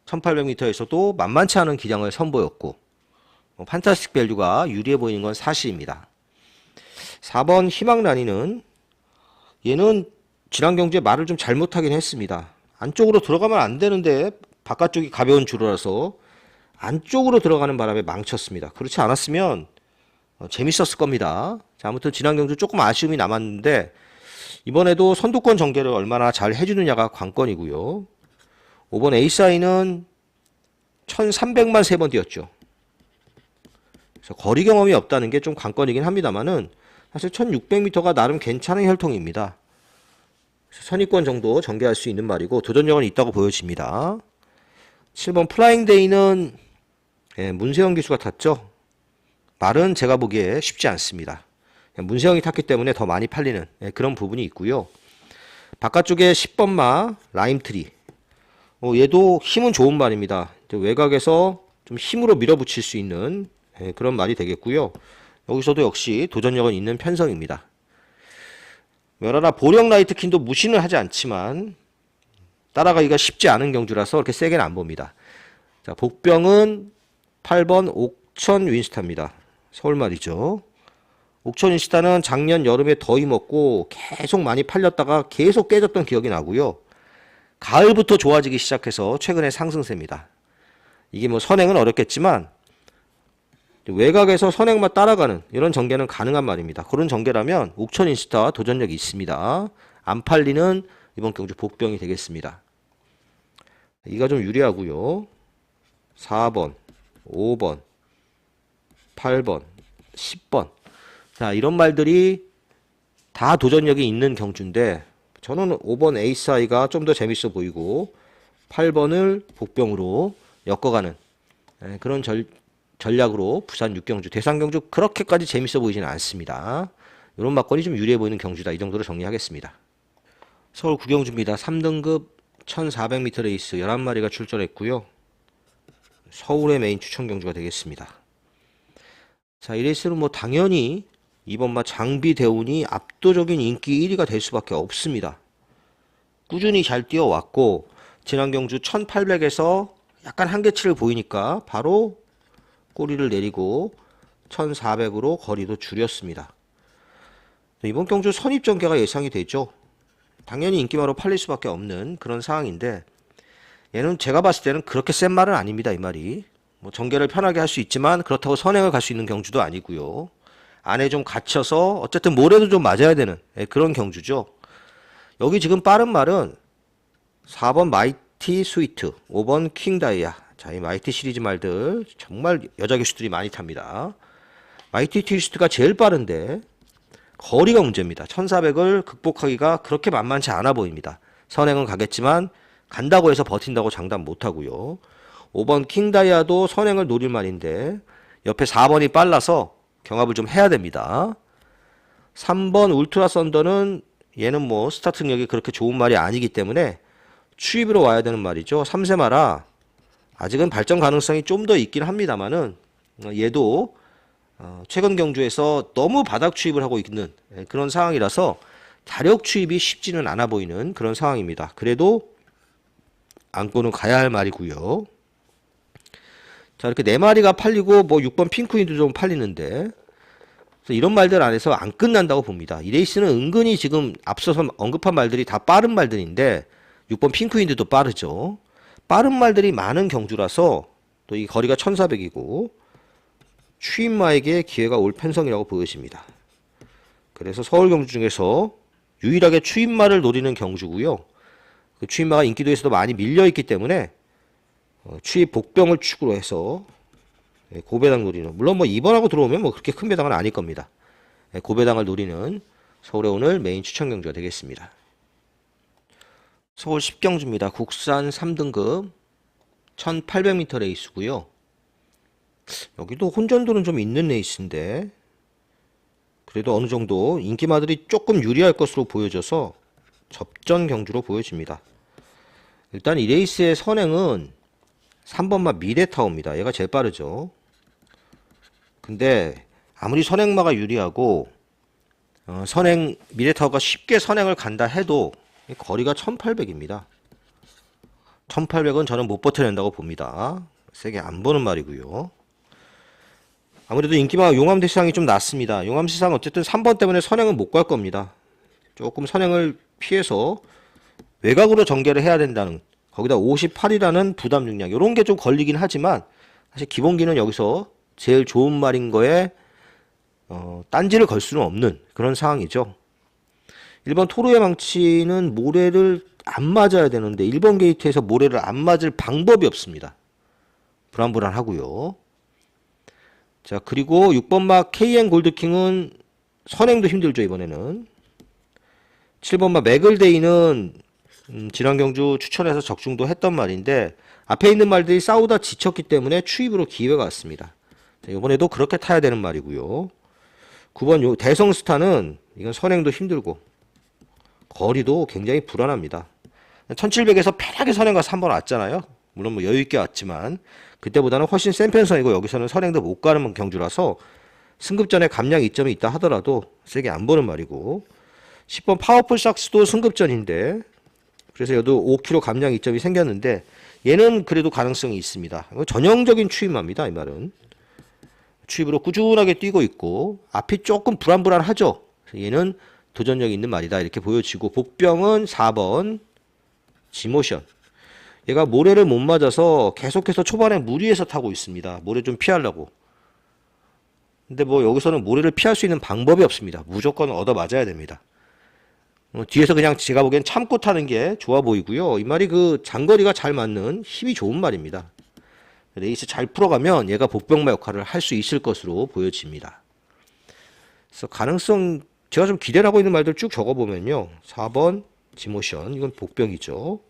1800m에서도 만만치 않은 기량을 선보였고 판타스틱 밸류가 유리해 보이는 건 사실입니다. 4번 희망란이는 얘는 지난 경주에 말을 좀 잘못하긴 했습니다. 안쪽으로 들어가면 안 되는데 바깥쪽이 가벼운 주로라서 안쪽으로 들어가는 바람에 망쳤습니다. 그렇지 않았으면 재밌었을 겁니다. 자, 아무튼 지난 경주 조금 아쉬움이 남았는데 이번에도 선두권 전개를 얼마나 잘 해주느냐가 관건이고요. 5번 에이사이는 1300만 3번 뛰었죠. 그래서 거리 경험이 없다는 게 좀 관건이긴 합니다만은 사실 1600m가 나름 괜찮은 혈통입니다. 선입권 정도 전개할 수 있는 말이고 도전력은 있다고 보여집니다. 7번 플라잉데이는 문세영 기수가 탔죠. 말은 제가 보기에 쉽지 않습니다. 문세영이 탔기 때문에 더 많이 팔리는 그런 부분이 있고요. 바깥쪽에 10번마 라임트리 얘도 힘은 좋은 말입니다. 외곽에서 좀 힘으로 밀어붙일 수 있는 그런 말이 되겠고요. 여기서도 역시 도전력은 있는 편성입니다. 멸하나 보령 라이트킨도 무시는 하지 않지만 따라가기가 쉽지 않은 경주라서 그렇게 세게는 안 봅니다. 자, 복병은 8번 옥천 윈스타입니다. 서울 말이죠. 옥천 윈스타는 작년 여름에 더위 먹고 계속 많이 팔렸다가 계속 깨졌던 기억이 나고요. 가을부터 좋아지기 시작해서 최근에 상승세입니다. 이게 뭐 선행은 어렵겠지만 외곽에서 선행만 따라가는 이런 전개는 가능한 말입니다. 그런 전개라면 옥천 인스타 도전력이 있습니다. 안 팔리는 이번 경주 복병이 되겠습니다. 이가 좀 유리하고요. 4번, 5번, 8번, 10번. 자, 이런 말들이 다 도전력이 있는 경주인데 저는 5번 에이스 하이가 좀 더 재밌어 보이고 8번을 복병으로 엮어가는 그런 전략으로 부산 6경주, 대상경주 그렇게까지 재밌어 보이지는 않습니다. 이런 막건이 좀 유리해 보이는 경주다. 이 정도로 정리하겠습니다. 서울 9경주입니다. 3등급 1400m 레이스 11마리가 출전했고요. 서울의 메인 추천 경주가 되겠습니다. 자, 이 레이스는 뭐 당연히 이번 마 장비 대운이 압도적인 인기 1위가 될 수밖에 없습니다. 꾸준히 잘 뛰어왔고 지난 경주 1800에서 약간 한계치를 보이니까 바로 꼬리를 내리고 1400으로 거리도 줄였습니다. 이번 경주 선입전개가 예상이 되죠. 당연히 인기마로 팔릴 수밖에 없는 그런 상황인데 얘는 제가 봤을 때는 그렇게 센 말은 아닙니다. 이 말이 뭐 전개를 편하게 할 수 있지만 그렇다고 선행을 갈 수 있는 경주도 아니고요. 안에 좀 갇혀서 어쨌든 모래도 좀 맞아야 되는 그런 경주죠. 여기 지금 빠른 말은 4번 마이티 스위트, 5번 킹다이아. 자, 이 마이티 시리즈 말들 정말 여자 교수들이 많이 탑니다. 마이티 트위스트가 제일 빠른데 거리가 문제입니다. 1400을 극복하기가 그렇게 만만치 않아 보입니다. 선행은 가겠지만 간다고 해서 버틴다고 장담 못하고요. 5번 킹다이아도 선행을 노릴 말인데 옆에 4번이 빨라서 경합을 좀 해야 됩니다. 3번 울트라 썬더는 얘는 뭐 스타트 능력이 그렇게 좋은 말이 아니기 때문에 추입으로 와야 되는 말이죠. 3세마라 아직은 발전 가능성이 좀 더 있긴 합니다만은 얘도 최근 경주에서 너무 바닥 추입을 하고 있는 그런 상황이라서 자력 추입이 쉽지는 않아 보이는 그런 상황입니다. 그래도 안고는 가야 할 말이고요. 자, 이렇게 4마리가 팔리고 뭐 6번 핑크윈도 좀 팔리는데 이런 말들 안에서 안 끝난다고 봅니다. 이 레이스는 은근히 지금 앞서서 언급한 말들이 다 빠른 말들인데 6번 핑크윈도 빠르죠. 빠른 말들이 많은 경주라서 또 이 거리가 1400이고 추임마에게 기회가 올 편성이라고 보여집니다. 그래서 서울 경주 중에서 유일하게 추임마를 노리는 경주고요. 그 추임마가 인기도에서도 많이 밀려있기 때문에 추입 복병을 축으로 해서 고배당 노리는, 물론 뭐 2번하고 들어오면 뭐 그렇게 큰 배당은 아닐 겁니다. 고배당을 노리는 서울의 오늘 메인 추천 경주가 되겠습니다. 서울 10경주입니다. 국산 3등급 1800m 레이스고요. 여기도 혼전도는 좀 있는 레이스인데 그래도 어느 정도 인기마들이 조금 유리할 것으로 보여져서 접전 경주로 보여집니다. 일단 이 레이스의 선행은 3번마 미래타워입니다. 얘가 제일 빠르죠. 근데 아무리 선행마가 유리하고 선행 미래타워가 쉽게 선행을 간다 해도 거리가 1800입니다. 1800은 저는 못 버텨낸다고 봅니다. 세게 안 보는 말이고요. 아무래도 인기마가 용암대시상이 좀 낮습니다. 용암대시상 어쨌든 3번 때문에 선행은 못 갈 겁니다. 조금 선행을 피해서 외곽으로 전개를 해야 된다는, 거기다 58이라는 부담 중량, 이런 게 좀 걸리긴 하지만 사실 기본기는 여기서 제일 좋은 말인 거에 딴지를 걸 수는 없는 그런 상황이죠. 1번 토르의 망치는 모래를 안 맞아야 되는데 1번 게이트에서 모래를 안 맞을 방법이 없습니다. 불안불안하고요. 자, 그리고 6번마 KN 골드킹은 선행도 힘들죠. 이번에는 7번마 맥을데이는 지난 경주 추천해서 적중도 했던 말인데 앞에 있는 말들이 싸우다 지쳤기 때문에 추입으로 기회가 왔습니다. 자, 이번에도 그렇게 타야 되는 말이고요. 9번 대성스타는 이건 선행도 힘들고 거리도 굉장히 불안합니다. 1700에서 편하게 선행 가서 3번 왔잖아요. 물론 뭐 여유있게 왔지만 그때보다는 훨씬 센 편성이고 여기서는 선행도 못 가는 경주라서 승급전에 감량 이점이 있다 하더라도 세게 안 보는 말이고 10번 파워풀 삭스도 승급전인데 그래서 여도 5kg 감량 이점이 생겼는데 얘는 그래도 가능성이 있습니다. 전형적인 추임마입니다. 이 말은 추입으로 꾸준하게 뛰고 있고 앞이 조금 불안불안하죠. 얘는 도전력 있는 말이다 이렇게 보여지고 복병은 4번 지모션. 얘가 모래를 못 맞아서 계속해서 초반에 무리해서 타고 있습니다. 모래 좀 피하려고. 근데 뭐 여기서는 모래를 피할 수 있는 방법이 없습니다. 무조건 얻어 맞아야 됩니다. 뒤에서 그냥 제가 보기엔 참고 타는 게 좋아 보이고요. 이 말이 그 장거리가 잘 맞는 힘이 좋은 말입니다. 레이스 잘 풀어가면 얘가 복병마 역할을 할 수 있을 것으로 보여집니다. 그래서 가능성 제가 좀 기대를 하고 있는 말들 쭉 적어보면요. 4번 지모션 이건 복병이죠.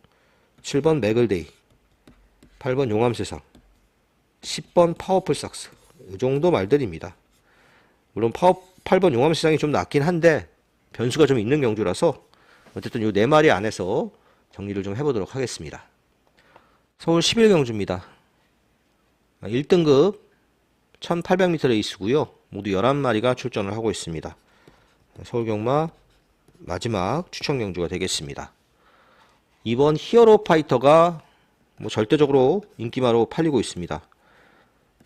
7번 맥을데이 8번 용암세상 10번 파워풀 삭스 이 정도 말들입니다. 물론 8번 용암세상이 좀 낫긴 한데 변수가 좀 있는 경주라서 어쨌든 이 네 마리 안에서 정리를 좀 해보도록 하겠습니다. 서울 11경주입니다. 1등급 1800m 레이스고요. 모두 11마리가 출전을 하고 있습니다. 서울경마 마지막 추천 경주가 되겠습니다. 이번 히어로 파이터가 절대적으로 인기마로 팔리고 있습니다.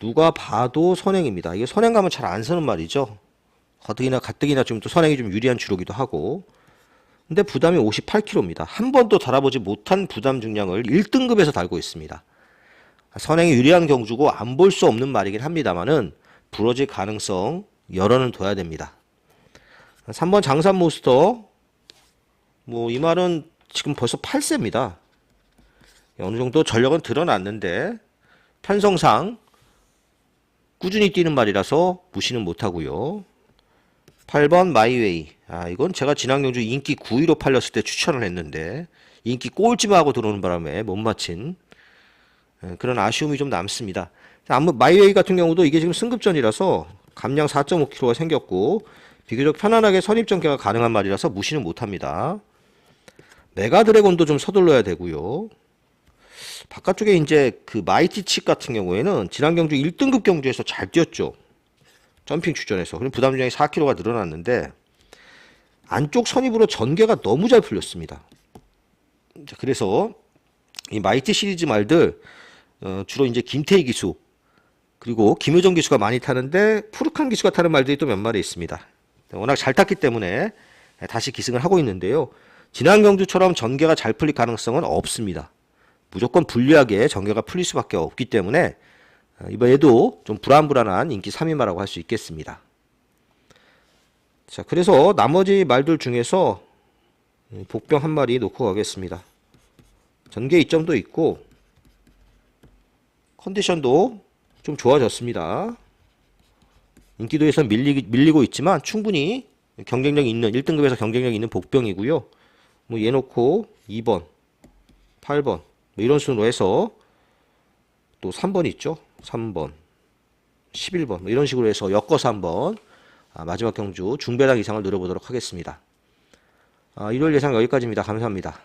누가 봐도 선행입니다. 이게 선행 가면 잘 안 서는 말이죠. 가뜩이나 좀 또 선행이 좀 유리한 주로기도 하고. 근데 부담이 58kg입니다. 한 번도 달아보지 못한 부담 중량을 1등급에서 달고 있습니다. 선행이 유리한 경주고 안 볼 수 없는 말이긴 합니다만은 부러질 가능성 열어는 둬야 됩니다. 3번 장산 모스터 이 말은 지금 벌써 8세입니다. 어느 정도 전력은 드러났는데 편성상 꾸준히 뛰는 말이라서 무시는 못하고요. 8번 마이웨이 이건 제가 지난 경주 인기 9위로 팔렸을 때 추천을 했는데 인기 꼴찌만 하고 들어오는 바람에 못 마친 그런 아쉬움이 좀 남습니다. 마이웨이 같은 경우도 이게 지금 승급전이라서 감량 4.5kg가 생겼고 비교적 편안하게 선입전개가 가능한 말이라서 무시는 못합니다. 메가드래곤도 좀 서둘러야 되고요. 바깥쪽에 이제 그 마이티칙 같은 경우에는 지난 경주 1등급 경주에서 잘 뛰었죠. 점핑 출전해서. 그럼 부담 중량이 4kg가 늘어났는데 안쪽 선입으로 전개가 너무 잘 풀렸습니다. 그래서 이 마이티 시리즈 말들 주로 이제 김태희 기수 그리고 김효정 기수가 많이 타는데 푸르칸 기수가 타는 말들이 또 몇 마리 있습니다. 워낙 잘 탔기 때문에 다시 기승을 하고 있는데요. 지난 경주처럼 전개가 잘 풀릴 가능성은 없습니다. 무조건 불리하게 전개가 풀릴 수밖에 없기 때문에 이번에도 좀 불안불안한 인기 3위마라고 할 수 있겠습니다. 자, 그래서 나머지 말들 중에서 복병 한 마리 놓고 가겠습니다. 전개 이점도 있고 컨디션도 좀 좋아졌습니다. 인기도에서 밀리고 있지만 충분히 경쟁력 있는 1등급에서 경쟁력 있는 복병이고요. 얘 놓고 2번, 8번 이런 순으로 해서 또 3번 있죠. 3번, 11번 이런 식으로 해서 엮어서 한번 마지막 경주 중배당 이상을 노려보도록 하겠습니다. 일요일 예상 여기까지입니다. 감사합니다.